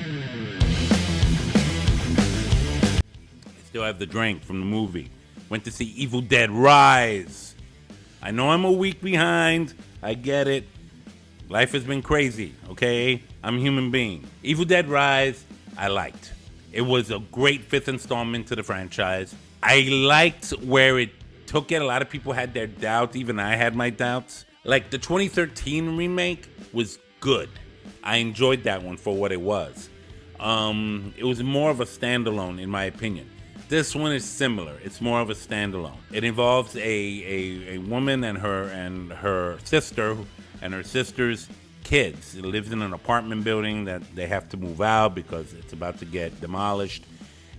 I still have the drink from the movie. Went to see Evil Dead Rise. I know I'm a week behind. I get it. Life has been crazy, okay? I'm a human being. Evil Dead Rise, I liked. It was a great fifth installment to the franchise. I liked where it took it. A lot of people had their doubts. Even I had my doubts. Like the 2013 remake was good. I enjoyed that one for what it was. It was more of a standalone, in my opinion. This one is similar. It's more of a standalone. It involves a woman and her sister and her sister's kids. It lives in an apartment building that they have to move out because it's about to get demolished,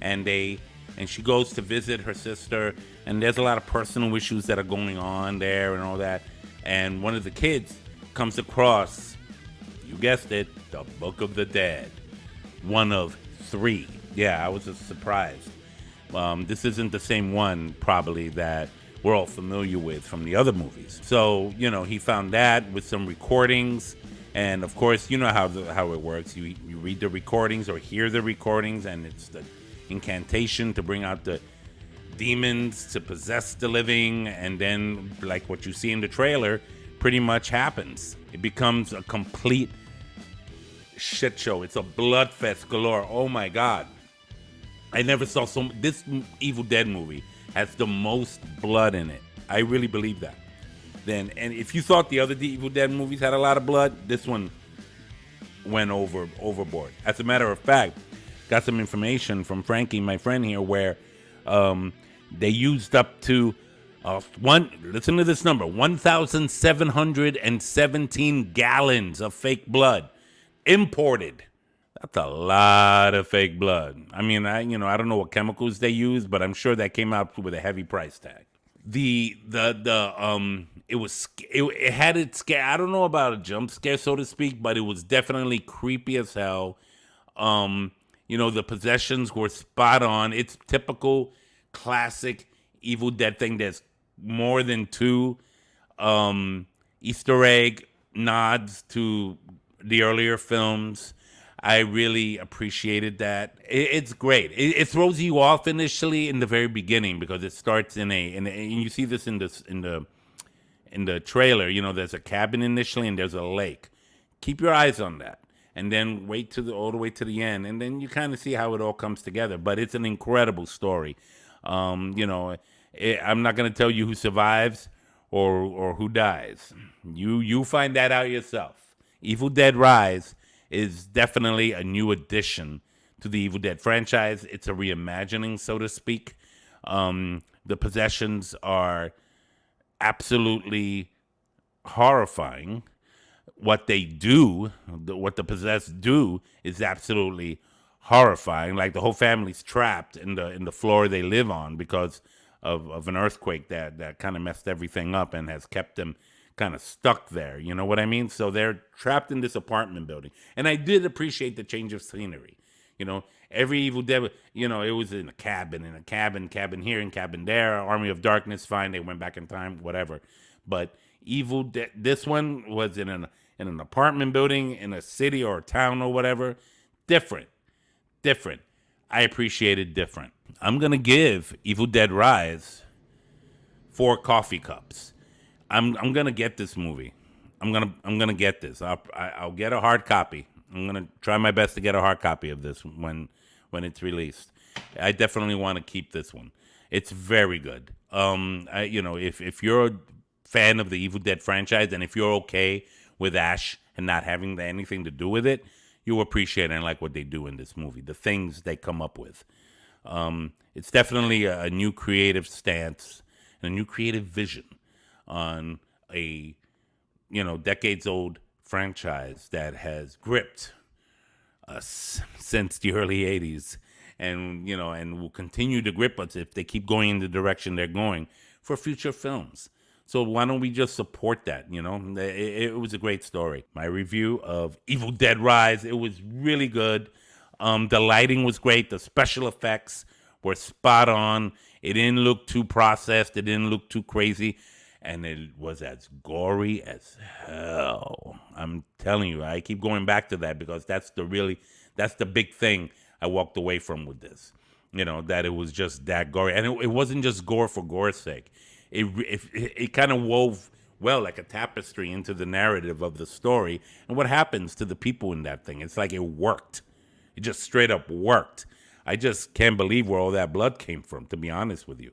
and she goes to visit her sister, and there's a lot of personal issues that are going on there and all that. And one of the kids comes across, you guessed it, the Book of the Dead. One of 3. Yeah, I was just surprised. This isn't the same one, probably, that we're all familiar with from the other movies. So, he found that with some recordings. And, of course, you know how it works. You read the recordings or hear the recordings, and it's the incantation to bring out the demons to possess the living. And then, like what you see in the trailer, pretty much happens. It becomes a complete shit show. It's a bloodfest galore. Oh, my God. I never saw this Evil Dead movie has the most blood in it. I really believe that. And if you thought the other Evil Dead movies had a lot of blood, this one went overboard. As a matter of fact, got some information from Frankie, my friend here, where they used up to listen to this number, 1,717 gallons of fake blood imported. That's a lot of fake blood. I mean, I don't know what chemicals they use, but I'm sure that came out with a heavy price tag. It had its scare. I don't know about a jump scare, so to speak, but it was definitely creepy as hell. The possessions were spot on. It's typical classic Evil Dead thing. There's more than 2 Easter egg nods to the earlier films. I really appreciated that. It's great. It throws you off initially in the very beginning because it starts and you see this in the trailer. There's a cabin initially and there's a lake. Keep your eyes on that, and then wait all the way to the end, and then you kind of see how it all comes together. But it's an incredible story. I'm not going to tell you who survives or who dies. You find that out yourself. Evil Dead Rise is definitely a new addition to the Evil Dead franchise. It's a reimagining, so to speak. The possessions are absolutely horrifying. What they do, what the possessed do, is absolutely horrifying. Like the whole family's trapped in the floor they live on because of an earthquake that kind of messed everything up and has kept them kind of stuck there, you know what I mean? So they're trapped in this apartment building. And I did appreciate the change of scenery. Every Evil Dead, it was in a cabin here, and cabin there. Army of Darkness, fine, they went back in time, whatever. But Evil Dead, this one was in an apartment building in a city or a town or whatever. Different. I appreciated different. I'm going to give Evil Dead Rise 4 coffee cups. I'm gonna get this movie. I'm gonna get this. I'll get a hard copy. I'm gonna try my best to get a hard copy of this when it's released. I definitely want to keep this one. It's very good. If you're a fan of the Evil Dead franchise and if you're okay with Ash and not having anything to do with it, you'll appreciate and like what they do in this movie. The things they come up with. It's definitely a new creative stance and a new creative vision on a decades-old franchise that has gripped us since the early 80s and will continue to grip us if they keep going in the direction they're going for future films. So why don't we just support that? It was a great story. My review of Evil Dead Rise, it was really good. The lighting was great. The special effects were spot on. It didn't look too processed. It didn't look too crazy. And it was as gory as hell. I'm telling you, I keep going back to that because that's That's the big thing I walked away from with this. That it was just that gory, and it wasn't just gore for gore's sake. It kind of wove well like a tapestry into the narrative of the story and what happens to the people in that thing. It's like it worked. It just straight up worked. I just can't believe where all that blood came from, to be honest with you.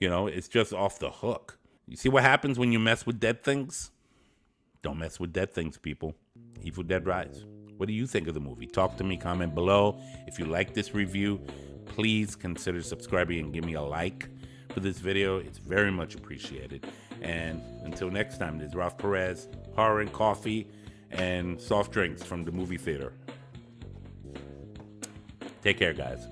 It's just off the hook. You see what happens when you mess with dead things? Don't mess with dead things, people. Evil Dead Rise. What do you think of the movie? Talk to me, comment below. If you like this review, please consider subscribing and give me a like for this video. It's very much appreciated. And until next time, this is Ralph Perez, horror and coffee and soft drinks from the movie theater. Take care, guys.